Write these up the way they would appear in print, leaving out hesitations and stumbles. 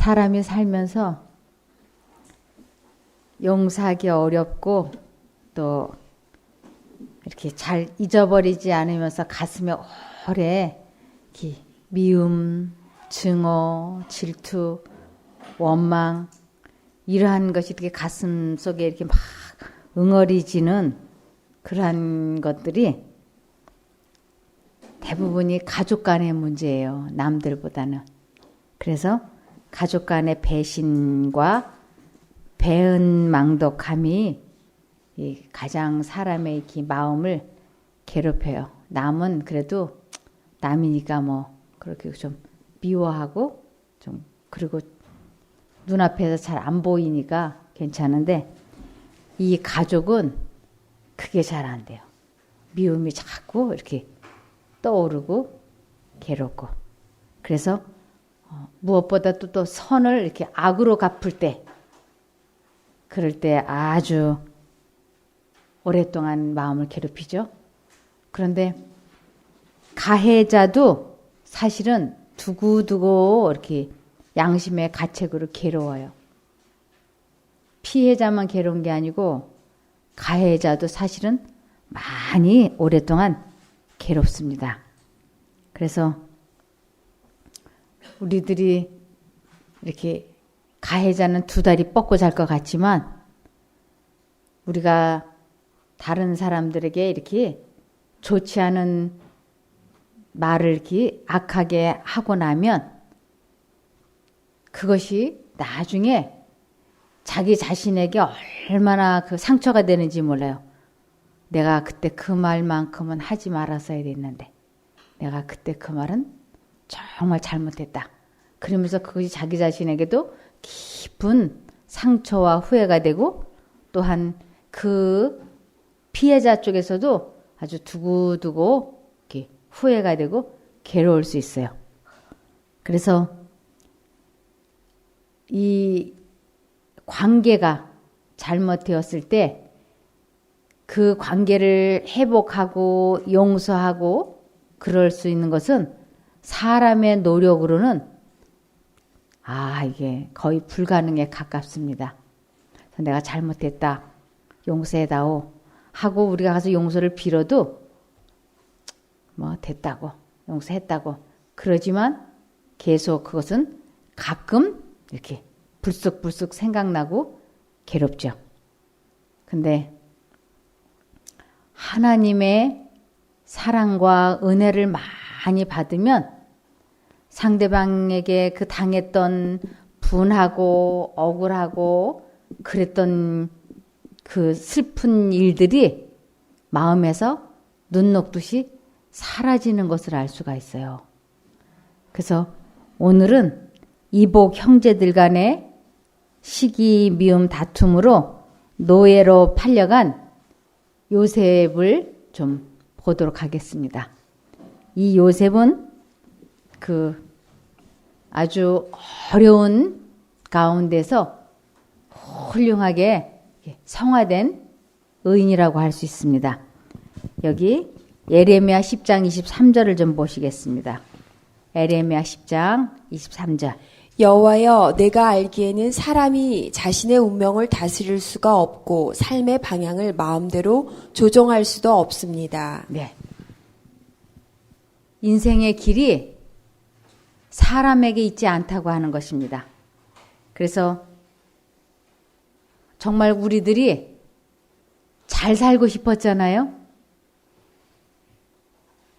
사람이 살면서 용서하기 어렵고 또 이렇게 잘 잊어버리지 않으면서 가슴에 오래 미움, 증오, 질투, 원망 이러한 것이 이렇게 가슴 속에 이렇게 막 응어리지는 그러한 것들이 대부분이 가족 간의 문제예요. 남들보다는. 그래서 가족 간의 배신과 배은망덕함이 가장 사람의 이렇게 마음을 괴롭혀요. 남은 그래도 남이니까 뭐 그렇게 좀 미워하고 좀 그리고 눈앞에서 잘 안 보이니까 괜찮은데 이 가족은 그게 잘 안 돼요. 미움이 자꾸 이렇게 떠오르고 괴롭고 그래서 무엇보다 또 선을 이렇게 악으로 갚을 때 그럴 때 아주 오랫동안 마음을 괴롭히죠. 그런데 가해자도 사실은 두고두고 이렇게 양심의 가책으로 괴로워요. 피해자만 괴로운 게 아니고 가해자도 사실은 많이 오랫동안 괴롭습니다. 그래서 우리들이 이렇게 가해자는 두 다리 뻗고 잘 것 같지만 우리가 다른 사람들에게 이렇게 좋지 않은 말을 이렇게 악하게 하고 나면 그것이 나중에 자기 자신에게 얼마나 그 상처가 되는지 몰라요. 내가 그때 그 말만큼은 하지 말았어야 됐는데 내가 그때 그 말은 정말 잘못했다. 그러면서 그것이 자기 자신에게도 깊은 상처와 후회가 되고 또한 그 피해자 쪽에서도 아주 두고두고 이렇게 후회가 되고 괴로울 수 있어요. 그래서 이 관계가 잘못되었을 때 그 관계를 회복하고 용서하고 그럴 수 있는 것은 사람의 노력으로는 이게 거의 불가능에 가깝습니다. 그래서 내가 잘못했다. 용서해다오. 하고 우리가 가서 용서를 빌어도 뭐 됐다고 용서했다고 그러지만 계속 그것은 가끔 이렇게 불쑥불쑥 생각나고 괴롭죠. 근데 하나님의 사랑과 은혜를 많이 받으면 상대방에게 그 당했던 분하고 억울하고 그랬던 그 슬픈 일들이 마음에서 눈 녹듯이 사라지는 것을 알 수가 있어요. 그래서 오늘은 이복 형제들 간의 시기 미움 다툼으로 노예로 팔려간 요셉을 좀 보도록 하겠습니다. 이 요셉은 그 아주 어려운 가운데서 훌륭하게 성화된 의인이라고 할 수 있습니다. 여기 예레미야 10장 23절을 좀 보시겠습니다. 예레미야 10장 23절. 여호와여, 내가 알기에는 사람이 자신의 운명을 다스릴 수가 없고 삶의 방향을 마음대로 조정할 수도 없습니다. 네. 인생의 길이 사람에게 있지 않다고 하는 것입니다. 그래서 정말 우리들이 잘 살고 싶었잖아요.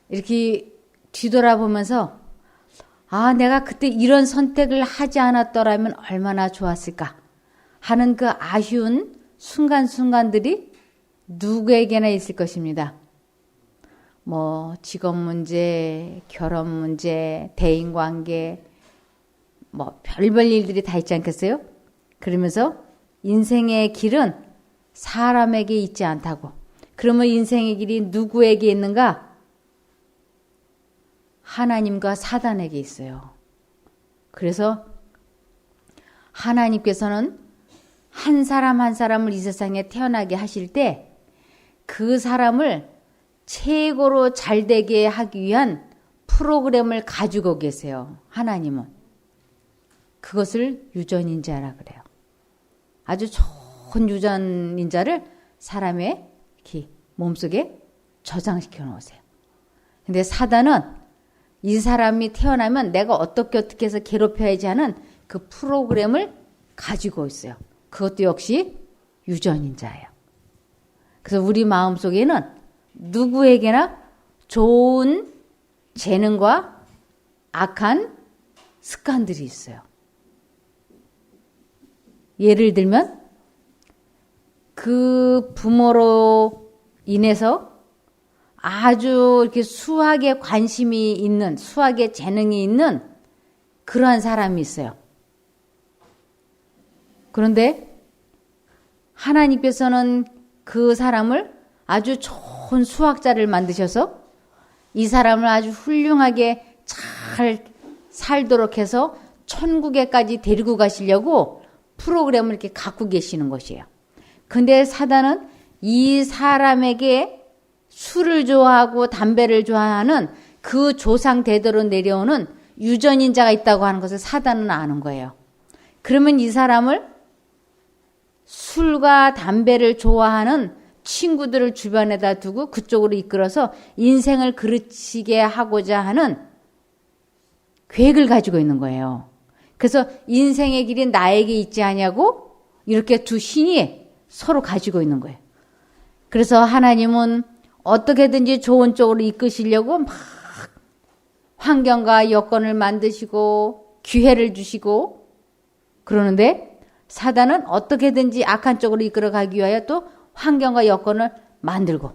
이렇게 뒤돌아보면서 내가 그때 이런 선택을 하지 않았더라면 얼마나 좋았을까 하는 그 아쉬운 순간순간들이 누구에게나 있을 것입니다. 뭐 직업 문제, 결혼 문제, 대인관계, 뭐 별별 일들이 다 있지 않겠어요? 그러면서 인생의 길은 사람에게 있지 않다고. 그러면 인생의 길이 누구에게 있는가? 하나님과 사단에게 있어요. 그래서 하나님께서는 한 사람 한 사람을 이 세상에 태어나게 하실 때 그 사람을 최고로 잘되게 하기 위한 프로그램을 가지고 계세요. 하나님은. 그것을 유전인자라 그래요. 아주 좋은 유전인자를 사람의 몸속에 저장시켜 놓으세요. 근데 사단은 이 사람이 태어나면 내가 어떻게 해서 괴롭혀야지 하는 그 프로그램을 가지고 있어요. 그것도 역시 유전인자예요. 그래서 우리 마음속에는 누구에게나 좋은 재능과 악한 습관들이 있어요. 예를 들면 그 부모로 인해서 아주 이렇게 수학에 관심이 있는, 수학에 재능이 있는 그러한 사람이 있어요. 그런데 하나님께서는 그 사람을 아주 좋은 수학자를 만드셔서 이 사람을 아주 훌륭하게 잘 살도록 해서 천국에까지 데리고 가시려고 프로그램을 이렇게 갖고 계시는 것이에요. 근데 사단은 이 사람에게 술을 좋아하고 담배를 좋아하는 그 조상 대대로 내려오는 유전인자가 있다고 하는 것을 사단은 아는 거예요. 그러면 이 사람을 술과 담배를 좋아하는 친구들을 주변에다 두고 그쪽으로 이끌어서 인생을 그르치게 하고자 하는 계획을 가지고 있는 거예요. 그래서 인생의 길이 나에게 있지 않냐고 이렇게 두 신이 서로 가지고 있는 거예요. 그래서 하나님은 어떻게든지 좋은 쪽으로 이끄시려고 막 환경과 여건을 만드시고 기회를 주시고 그러는데 사단은 어떻게든지 악한 쪽으로 이끌어가기 위하여 또 환경과 여건을 만들고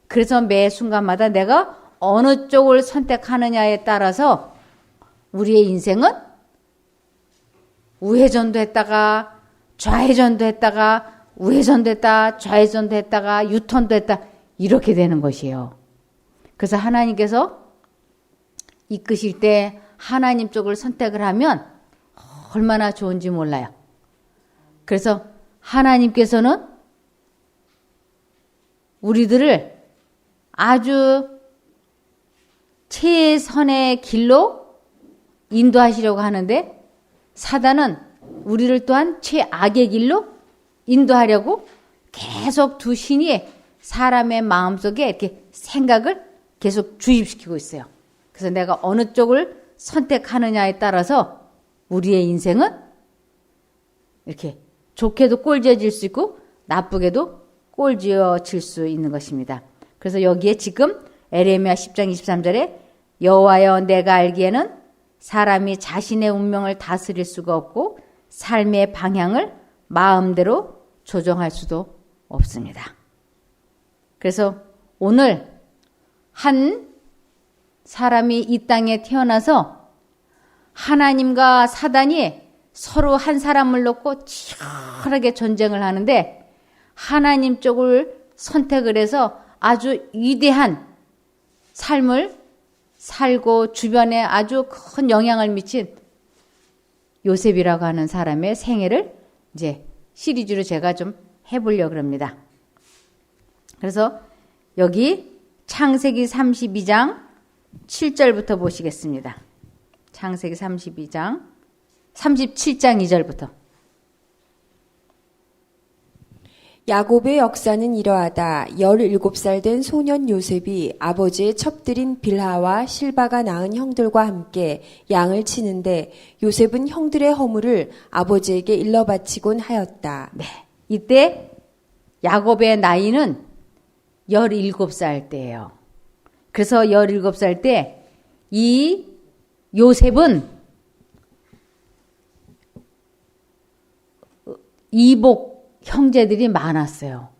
그래서 매 순간마다 내가 어느 쪽을 선택하느냐에 따라서 우리의 인생은 우회전도 했다가 좌회전도 했다가 우회전도 했다 좌회전도 했다가 유턴도 했다 이렇게 되는 것이에요. 그래서 하나님께서 이끄실 때 하나님 쪽을 선택을 하면 얼마나 좋은지 몰라요. 그래서 하나님께서는 우리들을 아주 최선의 길로 인도하시려고 하는데 사단은 우리를 또한 최악의 길로 인도하려고 계속 두 신이 사람의 마음속에 이렇게 생각을 계속 주입시키고 있어요. 그래서 내가 어느 쪽을 선택하느냐에 따라서 우리의 인생은 이렇게 좋게도 꼴지어질 수 있고 나쁘게도 꼴지어질 수 있는 것입니다. 그래서 여기에 지금 에레미야 10장 23절에 여호와여 내가 알기에는 사람이 자신의 운명을 다스릴 수가 없고 삶의 방향을 마음대로 조정할 수도 없습니다. 그래서 오늘 한 사람이 이 땅에 태어나서 하나님과 사단이 서로 한 사람을 놓고 치열하게 전쟁을 하는데 하나님 쪽을 선택을 해서 아주 위대한 삶을 살고 주변에 아주 큰 영향을 미친 요셉이라고 하는 사람의 생애를 이제 시리즈로 제가 좀 해보려고 합니다. 그래서 여기 창세기 32장 7절부터 보시겠습니다. 창세기 37장 2절부터. 야곱의 역사는 이러하다. 17살 된 소년 요셉이 아버지의 첩들인 빌하와 실바가 낳은 형들과 함께 양을 치는데 요셉은 형들의 허물을 아버지에게 일러 바치곤 하였다. 네, 이때 야곱의 나이는 17살 때예요. 그래서 17살 때 이 요셉은 이복 형제들이 많았어요.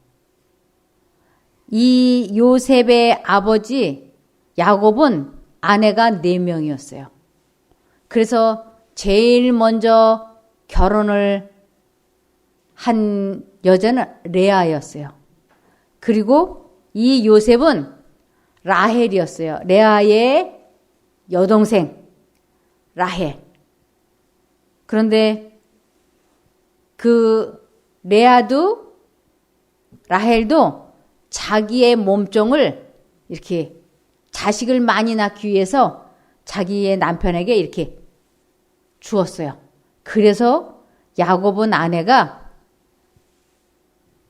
이 요셉의 아버지 야곱은 아내가 4명이었어요. 그래서 제일 먼저 결혼을 한 여자는 레아였어요. 그리고 이 요셉은 라헬이었어요. 레아의 여동생 라헬. 그런데 그 레아도 라헬도 자기의 몸종을 이렇게 자식을 많이 낳기 위해서 자기의 남편에게 이렇게 주었어요. 그래서 야곱은 아내가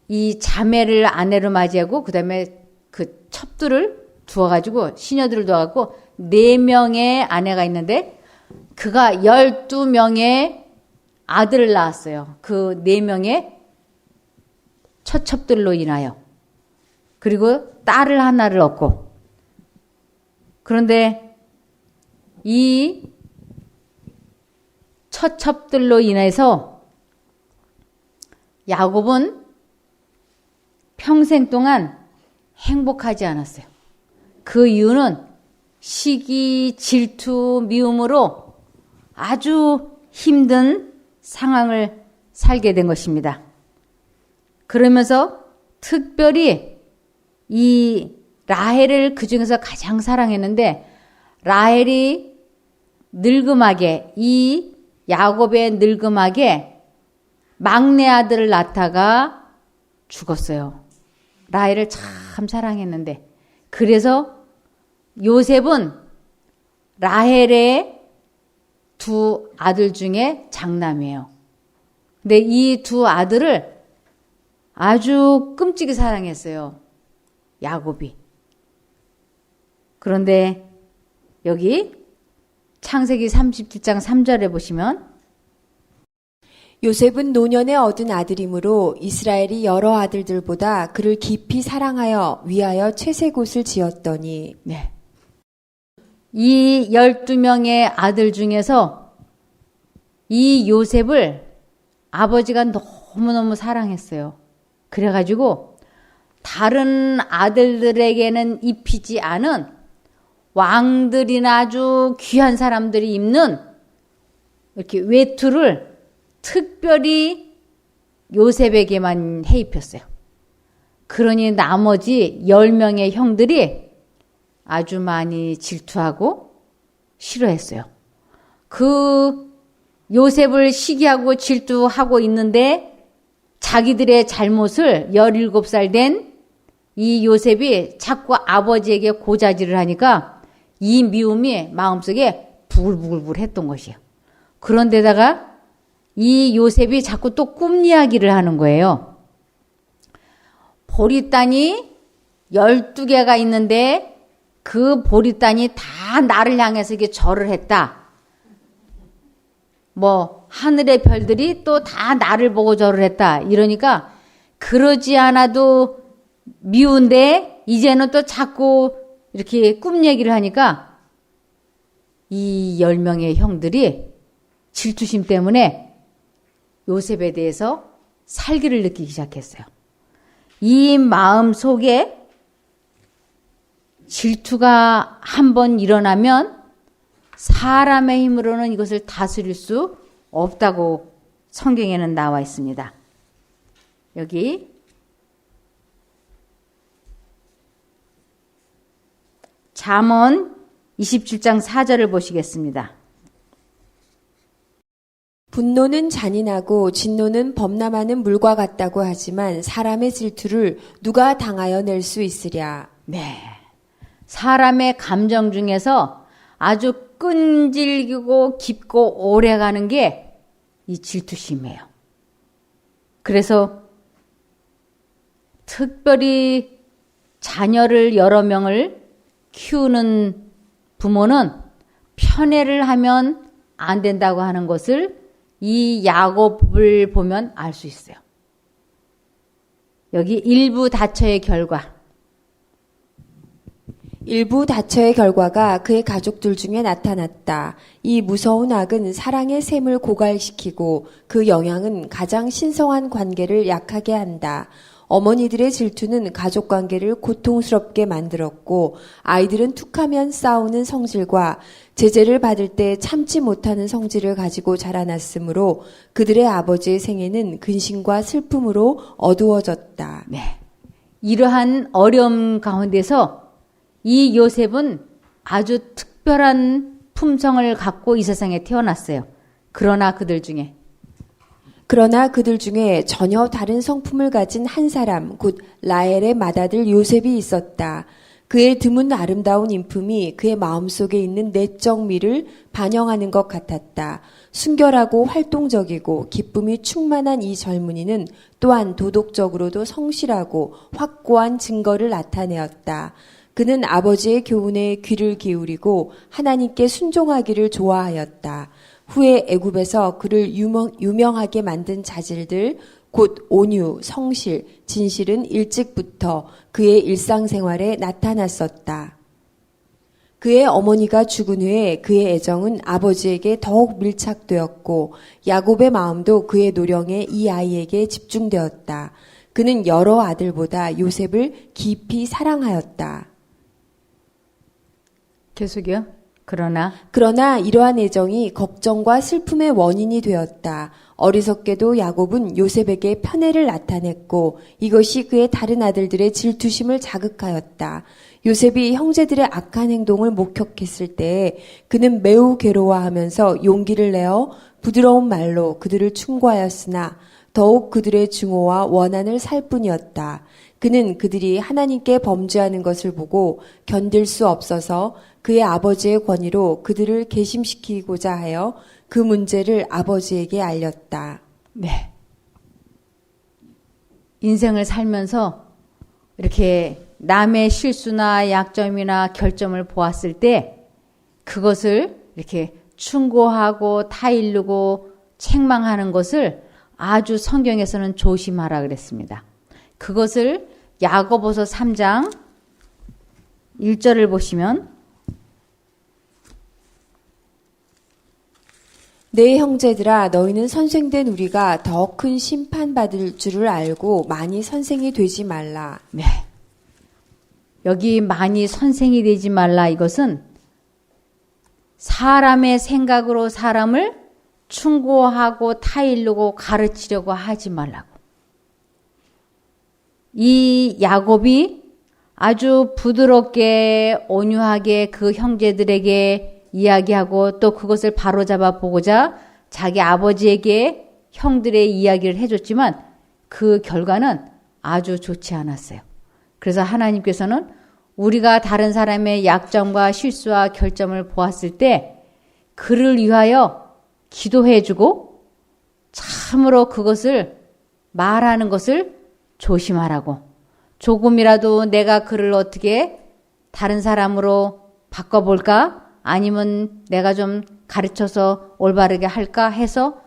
이 자매를 아내로 맞이하고 그 다음에 그 첩들을 두어가지고 시녀들을 두어가지고 4명의 아내가 있는데 그가 12명의 아들을 낳았어요. 그 4명의 처첩들로 인하여. 그리고 딸을 하나를 얻고. 그런데 이 처첩들로 인해서 야곱은 평생 동안 행복하지 않았어요. 그 이유는 시기, 질투, 미움으로 아주 힘든 상황을 살게 된 것입니다. 그러면서 특별히 이 라헬을 그 중에서 가장 사랑했는데 라헬이 늙음하게 이 야곱의 늙음하게 막내 아들을 낳다가 죽었어요. 라헬을 참 사랑했는데 그래서 요셉은 라헬의 2 아들 중에 장남이에요. 근데 이 2 아들을 아주 끔찍이 사랑했어요. 야곱이. 그런데 여기 창세기 37장 3절에 보시면 요셉은 노년에 얻은 아들이므로 이스라엘이 여러 아들들보다 그를 깊이 사랑하여 위하여 채색옷을 지었더니 네. 이 12명의 아들 중에서 이 요셉을 아버지가 너무너무 사랑했어요. 그래가지고 다른 아들들에게는 입히지 않은 왕들이나 아주 귀한 사람들이 입는 이렇게 외투를 특별히 요셉에게만 해 입혔어요. 그러니 나머지 10명의 형들이 아주 많이 질투하고 싫어했어요. 그 요셉을 시기하고 질투하고 있는데 자기들의 잘못을 17살 된 이 요셉이 자꾸 아버지에게 고자질을 하니까 이 미움이 마음속에 부글부글 했던 것이에요. 그런데다가 이 요셉이 자꾸 또 꿈 이야기를 하는 거예요. 보리단이 12개가 있는데 그 보리단이 다 나를 향해서 이렇게 절을 했다. 뭐 하늘의 별들이 또 다 나를 보고 절을 했다. 이러니까 그러지 않아도 미운데 이제는 또 자꾸 이렇게 꿈 얘기를 하니까 이 10명의 형들이 질투심 때문에 요셉에 대해서 살기를 느끼기 시작했어요. 이 마음 속에 질투가 한번 일어나면 사람의 힘으로는 이것을 다스릴 수 없다고 성경에는 나와 있습니다. 여기 잠언 27장 4절을 보시겠습니다. 분노는 잔인하고 진노는 범람하는 물과 같다고 하지만 사람의 질투를 누가 당하여 낼 수 있으랴. 네. 사람의 감정 중에서 아주 끈질기고 깊고 오래가는 게 이 질투심이에요. 그래서 특별히 자녀를 여러 명을 키우는 부모는 편애를 하면 안 된다고 하는 것을 이 야곱을 보면 알 수 있어요. 여기 일부 다처의 결과. 일부 다처의 결과가 그의 가족들 중에 나타났다. 이 무서운 악은 사랑의 샘을 고갈시키고 그 영향은 가장 신성한 관계를 약하게 한다. 어머니들의 질투는 가족관계를 고통스럽게 만들었고 아이들은 툭하면 싸우는 성질과 제재를 받을 때 참지 못하는 성질을 가지고 자라났으므로 그들의 아버지의 생애는 근심과 슬픔으로 어두워졌다. 네. 이러한 어려움 가운데서 이 요셉은 아주 특별한 품성을 갖고 이 세상에 태어났어요. 그러나 그들 중에 전혀 다른 성품을 가진 한 사람, 곧 라헬의 맏아들 요셉이 있었다. 그의 드문 아름다운 인품이 그의 마음속에 있는 내적 미를 반영하는 것 같았다. 순결하고 활동적이고 기쁨이 충만한 이 젊은이는 또한 도덕적으로도 성실하고 확고한 증거를 나타내었다. 그는 아버지의 교훈에 귀를 기울이고 하나님께 순종하기를 좋아하였다. 후에 애굽에서 그를 유명하게 만든 자질들, 곧 온유, 성실, 진실은 일찍부터 그의 일상생활에 나타났었다. 그의 어머니가 죽은 후에 그의 애정은 아버지에게 더욱 밀착되었고 야곱의 마음도 그의 노령에 이 아이에게 집중되었다. 그는 여러 아들보다 요셉을 깊이 사랑하였다. 계속이요. 그러나 이러한 애정이 걱정과 슬픔의 원인이 되었다. 어리석게도 야곱은 요셉에게 편애를 나타냈고 이것이 그의 다른 아들들의 질투심을 자극하였다. 요셉이 형제들의 악한 행동을 목격했을 때 그는 매우 괴로워하면서 용기를 내어 부드러운 말로 그들을 충고하였으나 더욱 그들의 증오와 원한을 살 뿐이었다. 그는 그들이 하나님께 범죄하는 것을 보고 견딜 수 없어서 그의 아버지의 권위로 그들을 괘씸시키고자 하여 그 문제를 아버지에게 알렸다. 네. 인생을 살면서 이렇게 남의 실수나 약점이나 결점을 보았을 때 그것을 이렇게 충고하고 타일르고 책망하는 것을 아주 성경에서는 조심하라 그랬습니다. 그것을 야고보서 3장 1절을 보시면 내 형제들아 너희는 선생된 우리가 더 큰 심판받을 줄을 알고 많이 선생이 되지 말라. 네. 여기 많이 선생이 되지 말라 이것은 사람의 생각으로 사람을 충고하고 타일르고 가르치려고 하지 말라고. 이 야곱이 아주 부드럽게 온유하게 그 형제들에게 이야기하고 또 그것을 바로잡아 보고자 자기 아버지에게 형들의 이야기를 해줬지만 그 결과는 아주 좋지 않았어요. 그래서 하나님께서는 우리가 다른 사람의 약점과 실수와 결점을 보았을 때 그를 위하여 기도해주고 참으로 그것을 말하는 것을 조심하라고. 조금이라도 내가 그를 어떻게 다른 사람으로 바꿔볼까? 아니면 내가 좀 가르쳐서 올바르게 할까 해서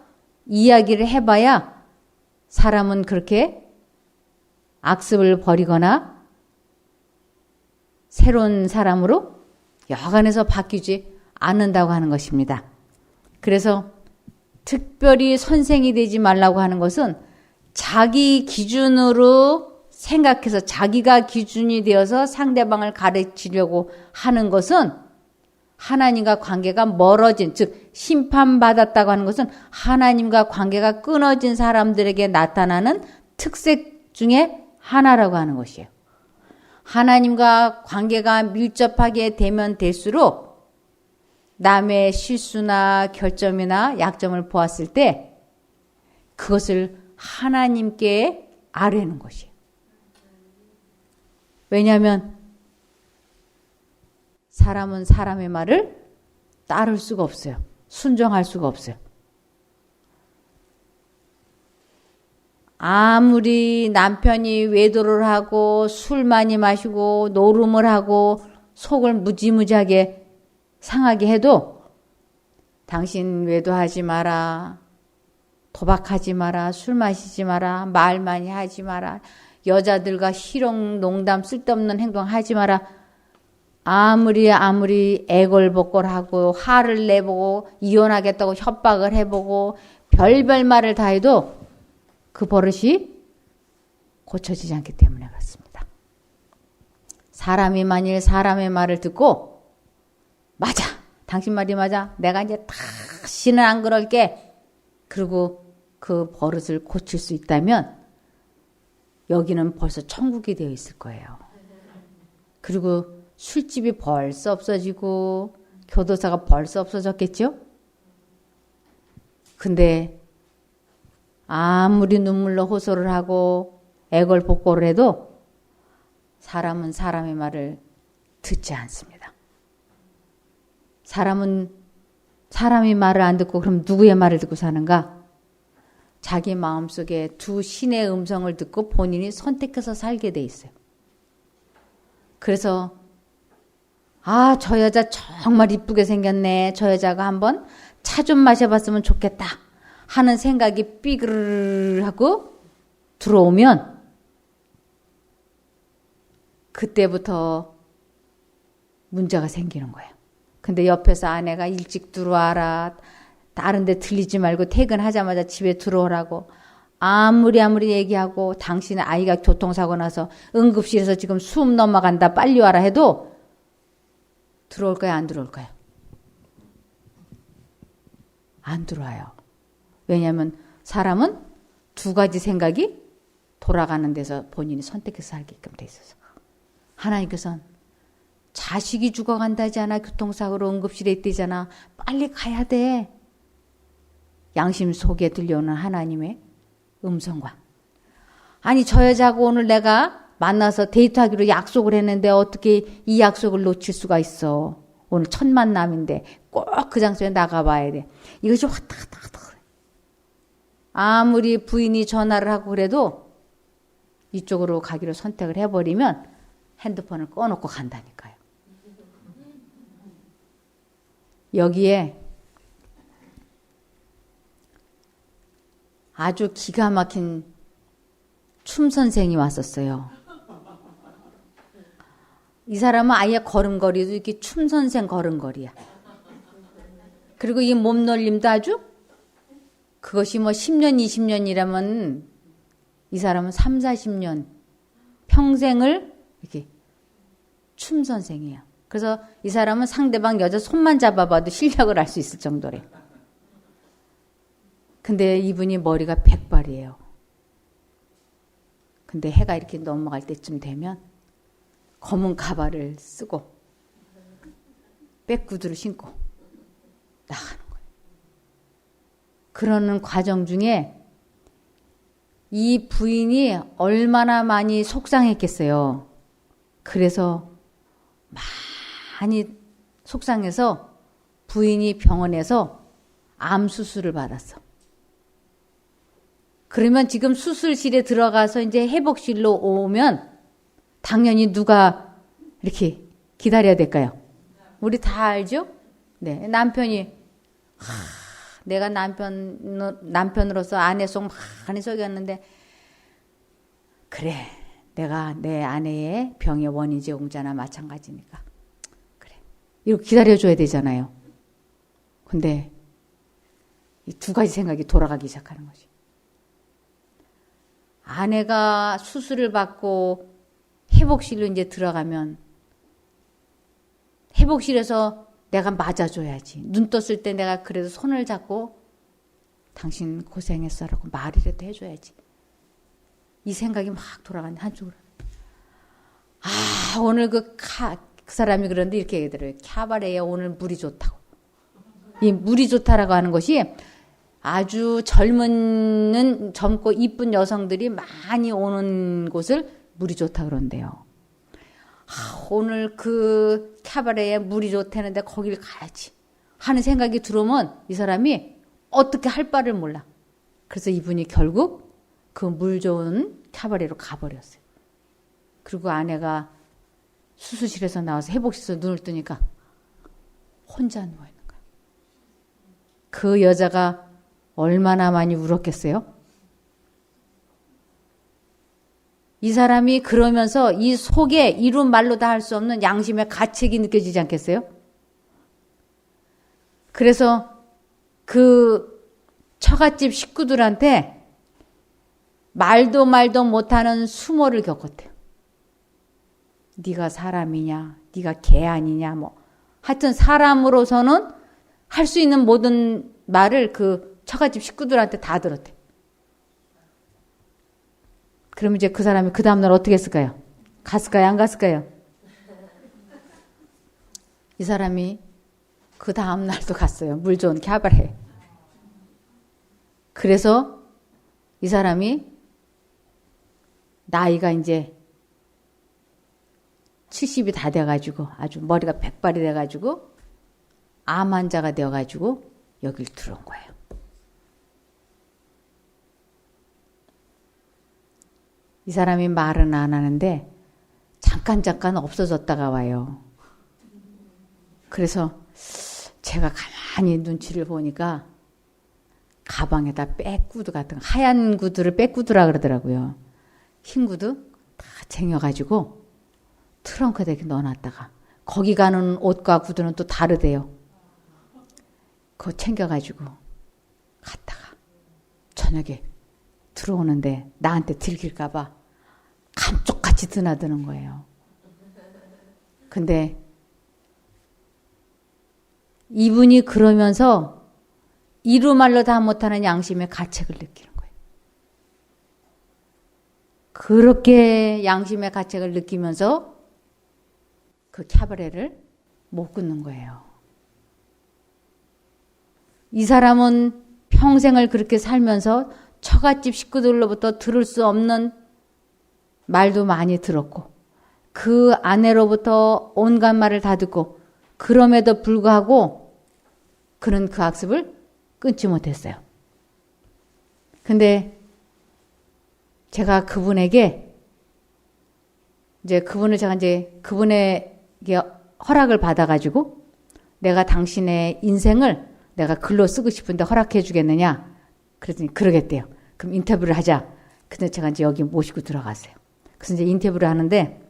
이야기를 해봐야 사람은 그렇게 악습을 버리거나 새로운 사람으로 여간해서 바뀌지 않는다고 하는 것입니다. 그래서 특별히 선생이 되지 말라고 하는 것은 자기 기준으로 생각해서 자기가 기준이 되어서 상대방을 가르치려고 하는 것은 하나님과 관계가 멀어진, 즉 심판받았다고 하는 것은 하나님과 관계가 끊어진 사람들에게 나타나는 특색 중에 하나라고 하는 것이에요. 하나님과 관계가 밀접하게 되면 될수록 남의 실수나 결점이나 약점을 보았을 때 그것을 하나님께 아뢰는 것이에요. 왜냐하면 사람은 사람의 말을 따를 수가 없어요. 순종할 수가 없어요. 아무리 남편이 외도를 하고 술 많이 마시고 노름을 하고 속을 무지무지하게 상하게 해도 당신 외도하지 마라, 도박하지 마라, 술 마시지 마라, 말 많이 하지 마라, 여자들과 희롱, 농담, 쓸데없는 행동 하지 마라. 아무리 애걸복걸하고 화를 내보고 이혼하겠다고 협박을 해보고 별별 말을 다 해도 그 버릇이 고쳐지지 않기 때문에 그렇습니다. 사람이 만일 사람의 말을 듣고 맞아, 당신 말이 맞아, 내가 이제 다시는 안 그럴게, 그리고 그 버릇을 고칠 수 있다면 여기는 벌써 천국이 되어 있을 거예요. 그리고 술집이 벌써 없어지고 교도소가 벌써 없어졌겠죠? 근데 아무리 눈물로 호소를 하고 애걸복걸을 해도 사람은 사람의 말을 듣지 않습니다. 사람이 말을 안 듣고 그럼 누구의 말을 듣고 사는가? 자기 마음속에 두 신의 음성을 듣고 본인이 선택해서 살게 돼 있어요. 그래서 저 여자 정말 이쁘게 생겼네. 저 여자가 한번 차 좀 마셔봤으면 좋겠다 하는 생각이 삐그르르 하고 들어오면 그때부터 문제가 생기는 거예요. 근데 옆에서 아내가 일찍 들어와라, 다른 데 들리지 말고 퇴근하자마자 집에 들어오라고 아무리 얘기하고 당신의 아이가 교통사고 나서 응급실에서 지금 숨 넘어간다 빨리 와라 해도 들어올까요? 안 들어올까요? 안 들어와요. 왜냐하면 사람은 두 가지 생각이 돌아가는 데서 본인이 선택해서 살게끔 돼 있어서. 하나님께서는 자식이 죽어간다잖아. 교통사고로 응급실에 있대잖아. 빨리 가야 돼. 양심 속에 들려오는 하나님의 음성과 아니 저 여자하고 오늘 내가 만나서 데이트하기로 약속을 했는데 어떻게 이 약속을 놓칠 수가 있어. 오늘 첫 만남인데 꼭 그 장소에 나가봐야 돼. 이것이 왔다 갔다 아무리 부인이 전화를 하고 그래도 이쪽으로 가기로 선택을 해버리면 핸드폰을 꺼놓고 간다니까요. 여기에 아주 기가 막힌 춤 선생이 왔었어요. 이 사람은 아예 걸음걸이도 이렇게 춤 선생 걸음걸이야. 그리고 이 몸놀림도 아주 그것이 뭐 10년, 20년이라면 이 사람은 3, 40년 평생을 이렇게 춤 선생이에요. 그래서 이 사람은 상대방 여자 손만 잡아봐도 실력을 알 수 있을 정도래요. 근데 이분이 머리가 백발이에요. 근데 해가 이렇게 넘어갈 때쯤 되면 검은 가발을 쓰고 백구두를 신고 나가는 거예요. 그러는 과정 중에 이 부인이 얼마나 많이 속상했겠어요. 그래서 많이 속상해서 부인이 병원에서 암 수술을 받았어. 그러면 지금 수술실에 들어가서 이제 회복실로 오면 당연히 누가 이렇게 기다려야 될까요? 우리 다 알죠? 네, 남편이 내가 남편으로서 아내 속 많이 속였는데 그래 내가 내 아내의 병의 원인 제공자나 마찬가지니까 그래 이렇게 기다려줘야 되잖아요. 근데 이 두 가지 생각이 돌아가기 시작하는 거지. 아내가 수술을 받고 회복실로 이제 들어가면 회복실에서 내가 맞아줘야지. 눈 떴을 때 내가 그래도 손을 잡고 당신 고생했어라고 말이라도 해줘야지. 이 생각이 막 돌아가는데 한쪽으로. 오늘 그 사람이 그런데 이렇게 얘기하더라고요. 캬바레에 오늘 물이 좋다고. 이 물이 좋다라고 하는 것이 아주 젊고 이쁜 여성들이 많이 오는 곳을 물이 좋다 그런대요. 오늘 그 캬바레에 물이 좋다는데 거길 가야지 하는 생각이 들어오면 이 사람이 어떻게 할 바를 몰라. 그래서 이분이 결국 그 물 좋은 캬바레로 가버렸어요. 그리고 아내가 수술실에서 나와서 회복실에서 눈을 뜨니까 혼자 누워있는 거야. 그 여자가 얼마나 많이 울었겠어요? 이 사람이 그러면서 이 속에 이룬 말로 다 할 수 없는 양심의 가책이 느껴지지 않겠어요? 그래서 그 처갓집 식구들한테 말도 못하는 수모를 겪었대요. 네가 사람이냐, 네가 개 아니냐, 뭐 하여튼 사람으로서는 할 수 있는 모든 말을 그 처갓집 식구들한테 다 들었대. 그럼 이제 그 사람이 그 다음날 어떻게 했을까요? 갔을까요? 안 갔을까요? 이 사람이 그 다음날도 갔어요. 물 좋은 캬바레. 그래서 이 사람이 나이가 이제 70이 다 돼가지고 아주 머리가 백발이 돼가지고 암 환자가 되어가지고 여길 들어온 거예요. 이 사람이 말은 안 하는데 잠깐 없어졌다가 와요. 그래서 제가 가만히 눈치를 보니까 가방에다 백구두 같은 하얀 구두를 백구두라 그러더라고요. 흰 구두 다 쟁여가지고 트렁크에 이렇게 넣어놨다가 거기 가는 옷과 구두는 또 다르대요. 그거 챙겨가지고 갔다가 저녁에 들어오는데 나한테 들킬까봐 감쪽같이 드나드는 거예요. 근데 이분이 그러면서 이루말로 다 못하는 양심의 가책을 느끼는 거예요. 그렇게 양심의 가책을 느끼면서 그 캬바레를 못 끊는 거예요. 이 사람은 평생을 그렇게 살면서 처갓집 식구들로부터 들을 수 없는 말도 많이 들었고 그 아내로부터 온갖 말을 다 듣고 그럼에도 불구하고 그는 그 학습을 끊지 못했어요. 근데 제가 그분에게 그분에게 허락을 받아가지고 내가 당신의 인생을 내가 글로 쓰고 싶은데 허락해 주겠느냐? 그랬더니 그러겠대요. 그럼 인터뷰를 하자. 근데 제가 이제 여기 모시고 들어갔어요. 그래서 이제 인터뷰를 하는데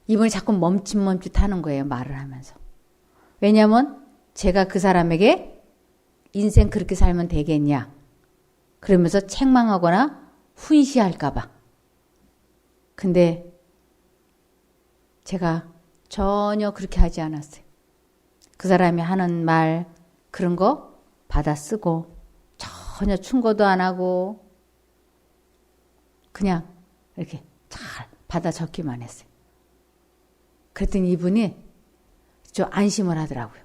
이분이 자꾸 멈칫멈칫 하는 거예요. 말을 하면서. 왜냐하면 제가 그 사람에게 인생 그렇게 살면 되겠냐. 그러면서 책망하거나 훈시할까 봐. 근데 제가 전혀 그렇게 하지 않았어요. 그 사람이 하는 말 그런 거 받아 쓰고 전혀 충고도 안 하고 그냥 이렇게 잘 받아 적기만 했어요. 그랬더니 이분이 좀 안심을 하더라고요.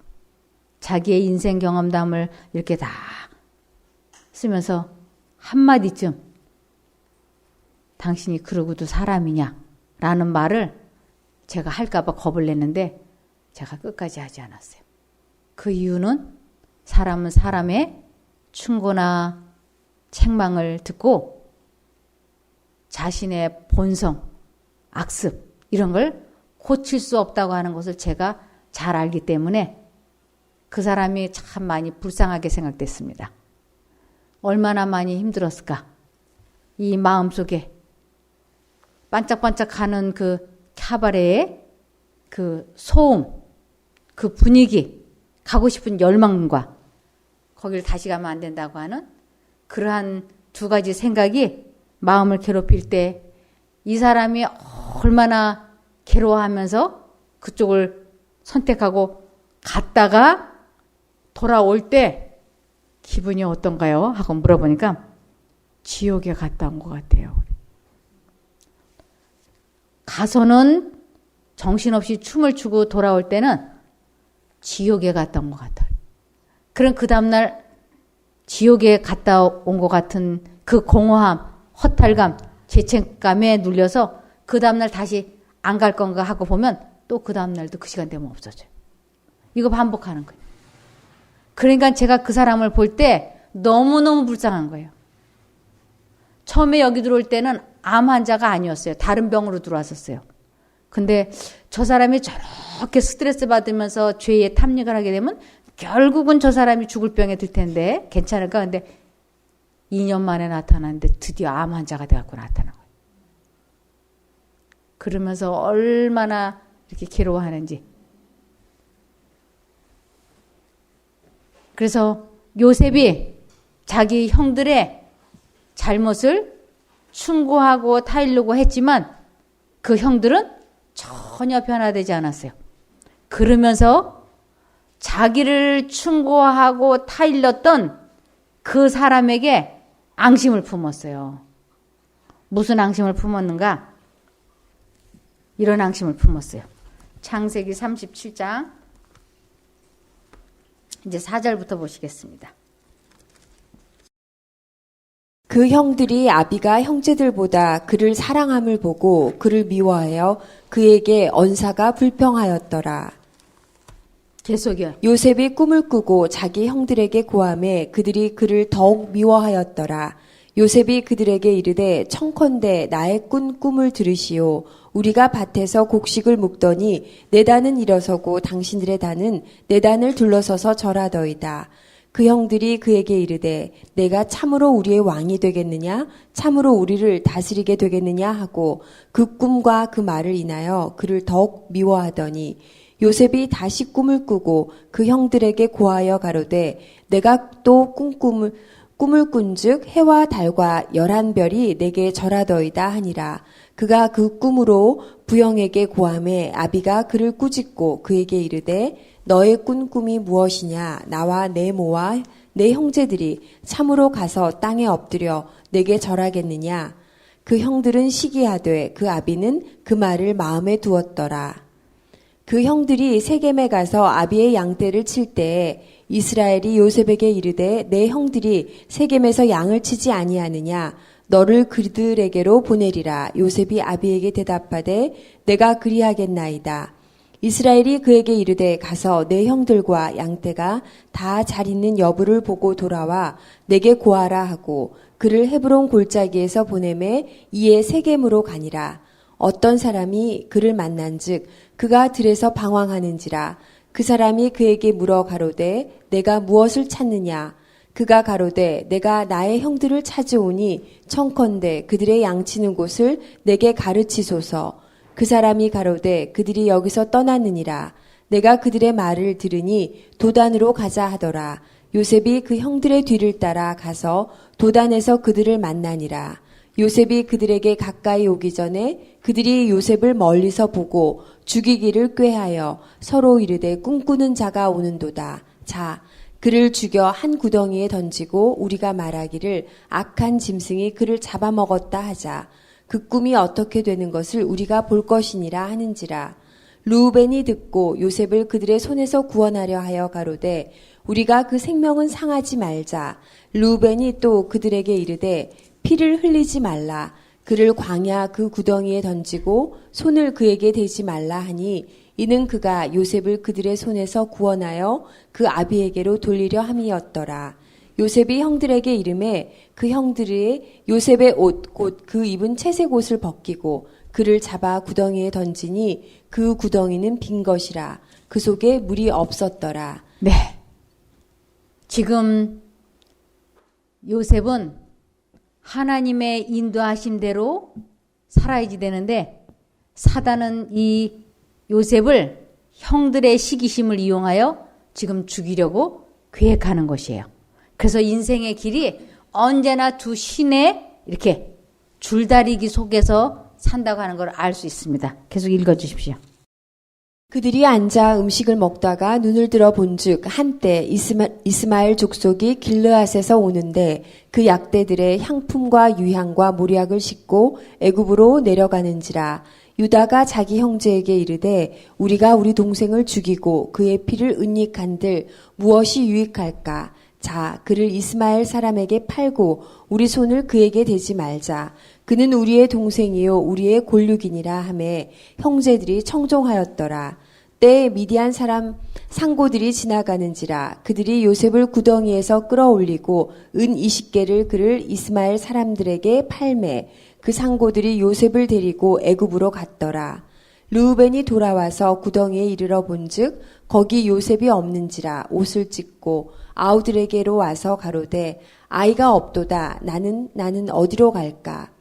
자기의 인생 경험담을 이렇게 다 쓰면서 한마디쯤 당신이 그러고도 사람이냐 라는 말을 제가 할까봐 겁을 냈는데 제가 끝까지 하지 않았어요. 그 이유는 사람은 사람의 충고나 책망을 듣고 자신의 본성, 악습 이런 걸 고칠 수 없다고 하는 것을 제가 잘 알기 때문에 그 사람이 참 많이 불쌍하게 생각됐습니다. 얼마나 많이 힘들었을까. 이 마음속에 반짝반짝하는 그 캬바레의 그 소음, 그 분위기, 가고 싶은 열망과 거기를 다시 가면 안 된다고 하는 그러한 두 가지 생각이 마음을 괴롭힐 때 이 사람이 얼마나 괴로워하면서 그쪽을 선택하고 갔다가 돌아올 때 기분이 어떤가요? 하고 물어보니까 지옥에 갔다 온 것 같아요. 가서는 정신없이 춤을 추고 돌아올 때는 지옥에 갔다 온 것 같아요. 그럼 그 다음날 지옥에 갔다 온 것 같은 그 공허함, 허탈감, 죄책감에 눌려서 그 다음날 다시 안 갈 건가 하고 보면 또 그 다음날도 그 시간 되면 없어져요. 이거 반복하는 거예요. 그러니까 제가 그 사람을 볼 때 너무너무 불쌍한 거예요. 처음에 여기 들어올 때는 암 환자가 아니었어요. 다른 병으로 들어왔었어요. 근데 저 사람이 저렇게 스트레스 받으면서 죄에 탐닉을 하게 되면 결국은 저 사람이 죽을 병에 들 텐데 괜찮을까? 근데 2년 만에 나타났는데 드디어 암 환자가 돼갖고 나타난 거예요. 그러면서 얼마나 이렇게 괴로워하는지. 그래서 요셉이 자기 형들의 잘못을 충고하고 타일르고 했지만 그 형들은 전혀 변화되지 않았어요. 그러면서 자기를 충고하고 타일렀던 그 사람에게 앙심을 품었어요. 무슨 앙심을 품었는가? 이런 앙심을 품었어요. 창세기 37장 이제 4절부터 보시겠습니다. 그 형들이 아비가 형제들보다 그를 사랑함을 보고 그를 미워하여 그에게 언사가 불평하였더라. 계속이요. 요셉이 꿈을 꾸고 자기 형들에게 고하매 그들이 그를 더욱 미워하였더라. 요셉이 그들에게 이르되 청컨대 나의 꾼 꿈을 들으시오. 우리가 밭에서 곡식을 묵더니 내 단은 일어서고 당신들의 단은 내 단을 둘러서서 절하더이다. 그 형들이 그에게 이르되 내가 참으로 우리의 왕이 되겠느냐? 참으로 우리를 다스리게 되겠느냐? 하고 그 꿈과 그 말을 인하여 그를 더욱 미워하더니 요셉이 다시 꿈을 꾸고 그 형들에게 고하여 가로되 내가 또 꿈을 꾼즉 해와 달과 11별이 내게 절하더이다 하니라. 그가 그 꿈으로 부형에게 고하매 아비가 그를 꾸짖고 그에게 이르되 너의 꾼 꿈이 무엇이냐? 나와 내 모와 내 형제들이 참으로 가서 땅에 엎드려 내게 절하겠느냐? 그 형들은 시기하되 그 아비는 그 말을 마음에 두었더라. 그 형들이 세겜에 가서 아비의 양떼를 칠 때에 이스라엘이 요셉에게 이르되 내 형들이 세겜에서 양을 치지 아니하느냐? 너를 그들에게로 보내리라. 요셉이 아비에게 대답하되 내가 그리하겠나이다. 이스라엘이 그에게 이르되 가서 내 형들과 양떼가 다 잘 있는 여부를 보고 돌아와 내게 고하라 하고 그를 헤브론 골짜기에서 보내매 이에 세겜으로 가니라. 어떤 사람이 그를 만난즉 그가 들에서 방황하는지라. 그 사람이 그에게 물어 가로되 내가 무엇을 찾느냐? 그가 가로되 내가 나의 형들을 찾으오니 청컨대 그들의 양치는 곳을 내게 가르치소서. 그 사람이 가로되 그들이 여기서 떠났느니라. 내가 그들의 말을 들으니 도단으로 가자 하더라. 요셉이 그 형들의 뒤를 따라 가서 도단에서 그들을 만나니라. 요셉이 그들에게 가까이 오기 전에 그들이 요셉을 멀리서 보고 죽이기를 꾀하여 서로 이르되 꿈꾸는 자가 오는도다. 자, 그를 죽여 한 구덩이에 던지고 우리가 말하기를 악한 짐승이 그를 잡아먹었다 하자. 그 꿈이 어떻게 되는 것을 우리가 볼 것이니라 하는지라. 루벤이 듣고 요셉을 그들의 손에서 구원하려 하여 가로되 우리가 그 생명은 상하지 말자. 루벤이 또 그들에게 이르되 피를 흘리지 말라. 그를 광야 그 구덩이에 던지고 손을 그에게 대지 말라 하니 이는 그가 요셉을 그들의 손에서 구원하여 그 아비에게로 돌리려 함이었더라. 요셉이 형들에게 이르매 그 형들이 요셉의 옷 곧 그 입은 채색 옷을 벗기고 그를 잡아 구덩이에 던지니 그 구덩이는 빈 것이라. 그 속에 물이 없었더라. 네. 지금 요셉은 하나님의 인도하심대로 살아야지 되는데 사단은 이 요셉을 형들의 시기심을 이용하여 지금 죽이려고 계획하는 것이에요. 그래서 인생의 길이 언제나 두 신의 이렇게 줄다리기 속에서 산다고 하는 걸 알 수 있습니다. 계속 읽어주십시오. 그들이 앉아 음식을 먹다가 눈을 들어 본즉 한때 이스마엘 족속이 길르앗에서 오는데 그 약대들의 향품과 유향과 모략을 싣고 애굽으로 내려가는지라. 유다가 자기 형제에게 이르되 우리가 우리 동생을 죽이고 그의 피를 은닉한들 무엇이 유익할까? 자, 그를 이스마엘 사람에게 팔고 우리 손을 그에게 대지 말자. 그는 우리의 동생이요 우리의 골육이니라 하매 형제들이 청종하였더라. 때에 미디안 사람 상고들이 지나가는지라. 그들이 요셉을 구덩이에서 끌어올리고 은 20개를 그를 이스마엘 사람들에게 팔매 그 상고들이 요셉을 데리고 애굽으로 갔더라. 르우벤이 돌아와서 구덩이에 이르러 본즉 거기 요셉이 없는지라. 옷을 찢고 아우들에게로 와서 가로되 아이가 없도다. 나는 어디로 갈까?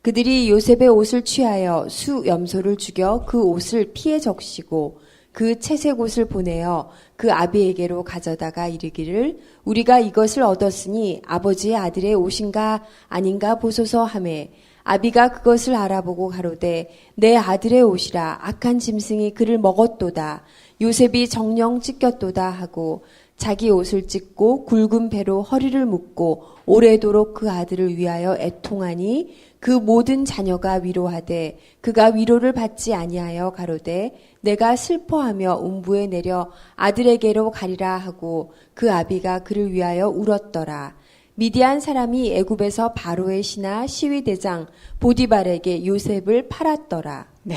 그들이 요셉의 옷을 취하여 수 염소를 죽여 그 옷을 피에 적시고 그 채색 옷을 보내어 그 아비에게로 가져다가 이르기를 우리가 이것을 얻었으니 아버지의 아들의 옷인가 아닌가 보소서 하매 아비가 그것을 알아보고 가로되 내 아들의 옷이라. 악한 짐승이 그를 먹었도다. 요셉이 정령 찢겼도다 하고 자기 옷을 찢고 굵은 배로 허리를 묶고 오래도록 그 아들을 위하여 애통하니 그 모든 자녀가 위로하되 그가 위로를 받지 아니하여 가로되 내가 슬퍼하며 음부에 내려 아들에게로 가리라 하고 그 아비가 그를 위하여 울었더라. 미디안 사람이 애굽에서 바로의 신하 시위대장 보디발에게 요셉을 팔았더라. 네.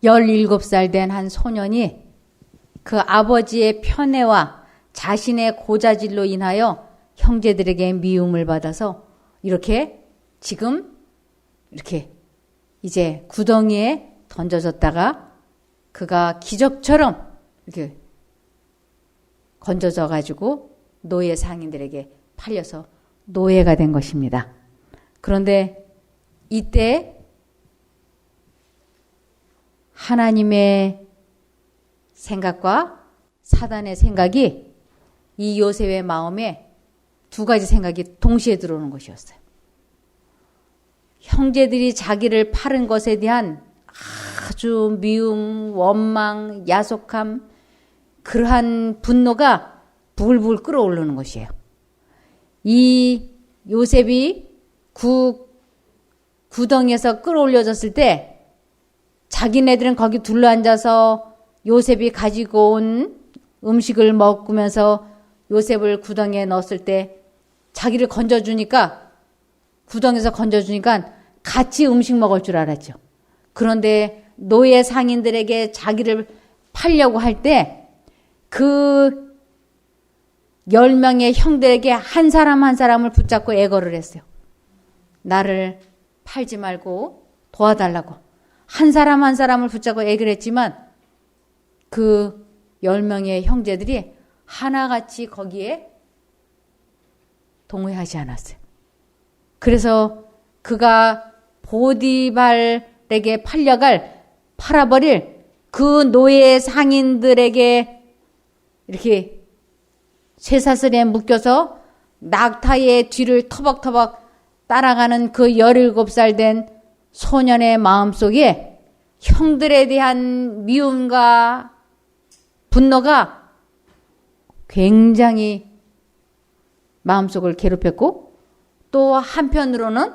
17살 된 한 소년이 그 아버지의 편애와 자신의 고자질로 인하여 형제들에게 미움을 받아서 이렇게 지금 이렇게 이제 구덩이에 던져졌다가 그가 기적처럼 이렇게 건져져 가지고 노예 상인들에게 팔려서 노예가 된 것입니다. 그런데 이때 하나님의 생각과 사단의 생각이 이 요셉의 마음에 두 가지 생각이 동시에 들어오는 것이었어요. 형제들이 자기를 팔은 것에 대한 아주 미움, 원망, 야속함, 그러한 분노가 불불 끓어오르는 것이에요. 이 요셉이 구덩이에서 끌어올려졌을 때 자기네들은 거기 둘러앉아서 요셉이 가지고 온 음식을 먹으면서 요셉을 구덩이에 넣었을 때 자기를 건져주니까 구덩이에서 건져주니까 같이 음식 먹을 줄 알았죠. 그런데 노예 상인들에게 자기를 팔려고 할 때 그 10명의 형들에게 한 사람 한 사람을 붙잡고 애걸을 했어요. 나를 팔지 말고 도와달라고. 한 사람 한 사람을 붙잡고 애걸 했지만 그 10명의 형제들이 하나같이 거기에 동의하지 않았어요. 그래서 그가 보디발에게 팔아버릴 그 노예 상인들에게 이렇게 쇠사슬에 묶여서 낙타의 뒤를 터벅터벅 따라가는 그 17살 된 소년의 마음속에 형들에 대한 미움과 분노가 굉장히 마음속을 괴롭혔고 또 한편으로는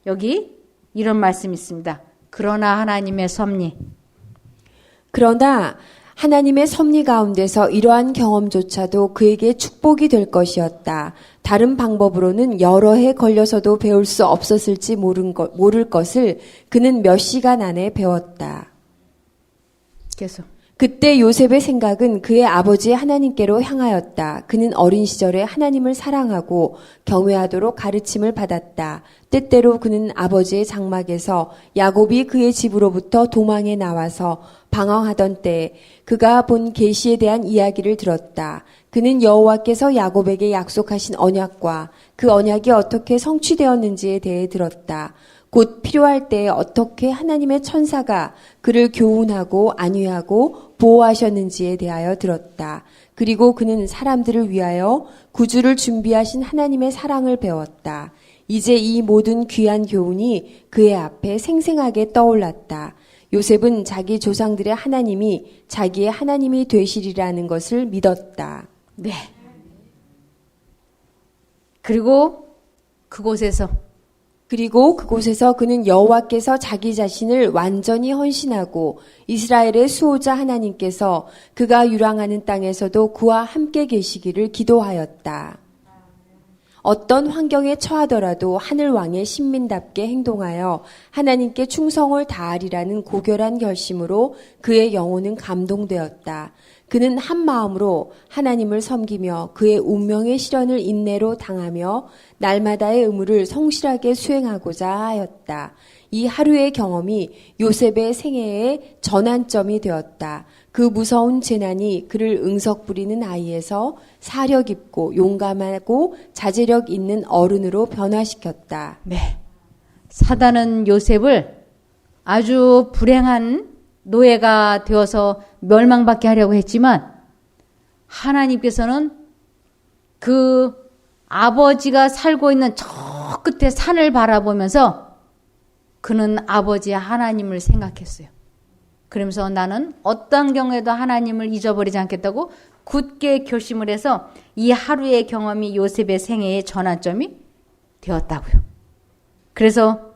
여기 이런 말씀이 있습니다. 그러나 하나님의 섭리. 그러나 하나님의 섭리 가운데서 이러한 경험조차도 그에게 축복이 될 것이었다. 다른 방법으로는 여러 해 걸려서도 배울 수 없었을지 모를 것을 그는 몇 시간 안에 배웠다. 계속. 그때 요셉의 생각은 그의 아버지 하나님께로 향하였다. 그는 어린 시절에 하나님을 사랑하고 경외하도록 가르침을 받았다. 때때로 그는 아버지의 장막에서 야곱이 그의 집으로부터 도망해 나와서 방황하던 때에 그가 본 계시에 대한 이야기를 들었다. 그는 여호와께서 야곱에게 약속하신 언약과 그 언약이 어떻게 성취되었는지에 대해 들었다. 곧 필요할 때에 어떻게 하나님의 천사가 그를 교훈하고 안위하고 보호하셨는지에 대하여 들었다. 그리고 그는 사람들을 위하여 구주를 준비하신 하나님의 사랑을 배웠다. 이제 이 모든 귀한 교훈이 그의 앞에 생생하게 떠올랐다. 요셉은 자기 조상들의 하나님이 자기의 하나님이 되시리라는 것을 믿었다. 네. 그리고 그곳에서 그는 여호와께서 자기 자신을 완전히 헌신하고 이스라엘의 수호자 하나님께서 그가 유랑하는 땅에서도 그와 함께 계시기를 기도하였다. 어떤 환경에 처하더라도 하늘 왕의 신민답게 행동하여 하나님께 충성을 다하리라는 고결한 결심으로 그의 영혼은 감동되었다. 그는 한 마음으로 하나님을 섬기며 그의 운명의 시련을 인내로 당하며 날마다의 의무를 성실하게 수행하고자 하였다. 이 하루의 경험이 요셉의 생애의 전환점이 되었다. 그 무서운 재난이 그를 응석 부리는 아이에서 사려 깊고 용감하고 자제력 있는 어른으로 변화시켰다. 네. 사단은 요셉을 아주 불행한 노예가 되어서 멸망받게 하려고 했지만 하나님께서는 그 아버지가 살고 있는 저 끝에 산을 바라보면서 그는 아버지 하나님을 생각했어요. 그러면서 나는 어떤 경우에도 하나님을 잊어버리지 않겠다고 굳게 결심을 해서 이 하루의 경험이 요셉의 생애의 전환점이 되었다고요. 그래서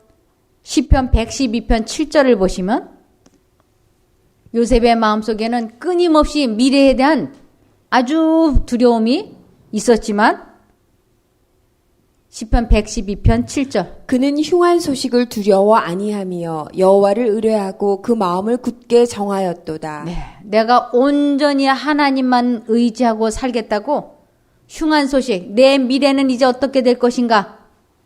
시편 112편 7절을 보시면 요셉의 마음속에는 끊임없이 미래에 대한 아주 두려움이 있었지만 시편 112편 7절. 그는 흉한 소식을 두려워 아니하며 여호와를 의뢰하고 그 마음을 굳게 정하였도다. 네, 내가 온전히 하나님만 의지하고 살겠다고 흉한 소식, 내 미래는 이제 어떻게 될 것인가?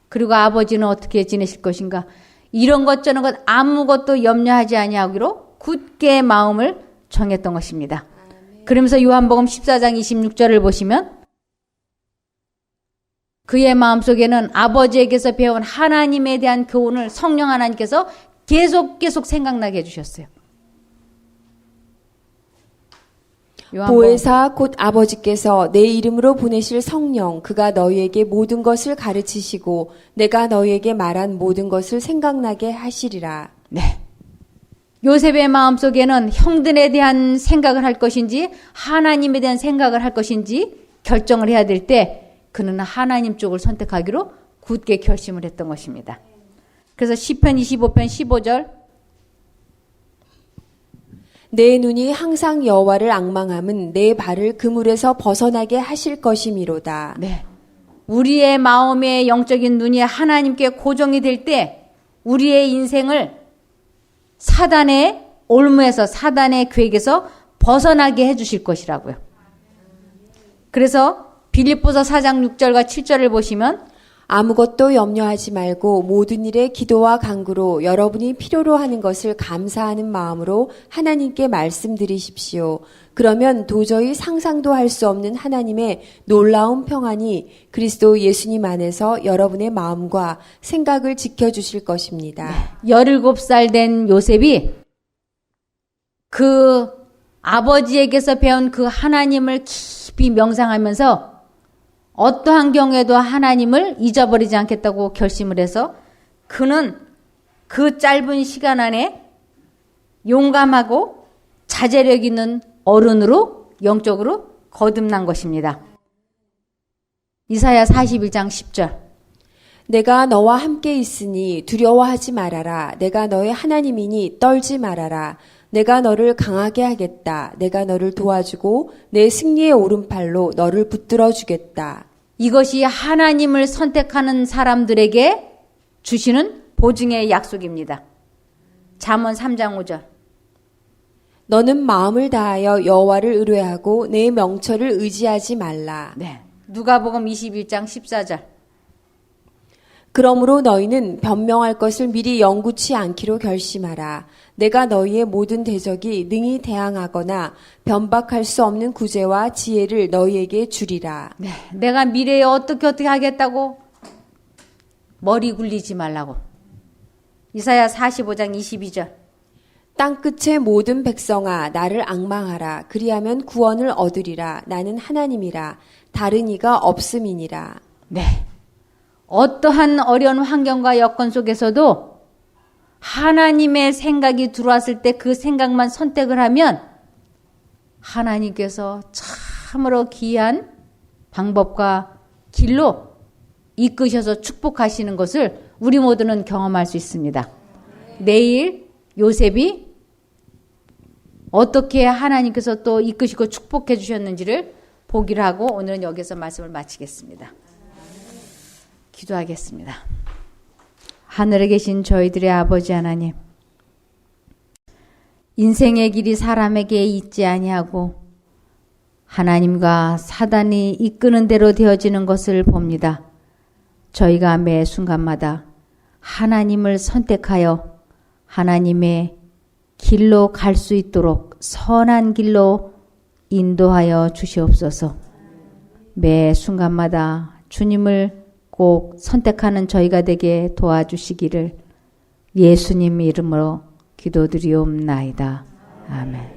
그리고 아버지는 어떻게 지내실 것인가? 이런 것 저런 것 아무것도 염려하지 아니하기로 굳게 마음을 정했던 것입니다. 그러면서 요한복음 14장 26절을 보시면 그의 마음속에는 아버지에게서 배운 하나님에 대한 교훈을 성령 하나님께서 계속 생각나게 해주셨어요. 보혜사 곧 아버지께서 내 이름으로 보내실 성령 그가 너희에게 모든 것을 가르치시고 내가 너희에게 말한 모든 것을 생각나게 하시리라. 네. 요셉의 마음속에는 형들에 대한 생각을 할 것인지 하나님에 대한 생각을 할 것인지 결정을 해야 될 때 그는 하나님 쪽을 선택하기로 굳게 결심을 했던 것입니다. 그래서 시편 25편 15절 내 눈이 항상 여호와를 앙망함은 내 발을 그물에서 벗어나게 하실 것이미로다. 네. 우리의 마음의 영적인 눈이 하나님께 고정이 될 때 우리의 인생을 사단의 올무에서 사단의 계획에서 벗어나게 해주실 것이라고요. 그래서 빌립보서 4장 6절과 7절을 보시면 아무것도 염려하지 말고 모든 일에 기도와 간구로 여러분이 필요로 하는 것을 감사하는 마음으로 하나님께 말씀드리십시오. 그러면 도저히 상상도 할 수 없는 하나님의 놀라운 평안이 그리스도 예수님 안에서 여러분의 마음과 생각을 지켜주실 것입니다. 17살 된 요셉이 그 아버지에게서 배운 그 하나님을 깊이 명상하면서 어떠한 경우에도 하나님을 잊어버리지 않겠다고 결심을 해서 그는 그 짧은 시간 안에 용감하고 자제력 있는 어른으로 영적으로 거듭난 것입니다. 이사야 41장 10절 내가 너와 함께 있으니 두려워하지 말아라. 내가 너의 하나님이니 떨지 말아라. 내가 너를 강하게 하겠다. 내가 너를 도와주고 내 승리의 오른팔로 너를 붙들어 주겠다. 이것이 하나님을 선택하는 사람들에게 주시는 보증의 약속입니다. 잠언 3장 5절 너는 마음을 다하여 여호와를 의뢰하고 내 명철을 의지하지 말라. 네. 누가복음 21장 14절 그러므로 너희는 변명할 것을 미리 영구치 않기로 결심하라. 내가 너희의 모든 대적이 능히 대항하거나 변박할 수 없는 구제와 지혜를 너희에게 주리라. 네, 내가 미래에 어떻게 하겠다고 머리 굴리지 말라고. 이사야 45장 22절 땅끝의 모든 백성아 나를 앙망하라. 그리하면 구원을 얻으리라. 나는 하나님이라. 다른 이가 없음이니라. 네, 어떠한 어려운 환경과 여건 속에서도 하나님의 생각이 들어왔을 때 그 생각만 선택을 하면 하나님께서 참으로 귀한 방법과 길로 이끄셔서 축복하시는 것을 우리 모두는 경험할 수 있습니다. 내일 요셉이 어떻게 하나님께서 또 이끄시고 축복해 주셨는지를 보기로 하고 오늘은 여기서 말씀을 마치겠습니다. 기도하겠습니다. 하늘에 계신 저희들의 아버지 하나님, 인생의 길이 사람에게 있지 아니하고 하나님과 사단이 이끄는 대로 되어지는 것을 봅니다. 저희가 매 순간마다 하나님을 선택하여 하나님의 길로 갈 수 있도록 선한 길로 인도하여 주시옵소서. 매 순간마다 주님을 꼭 선택하는 저희가 되게 도와주시기를 예수님 이름으로 기도드리옵나이다. 아멘.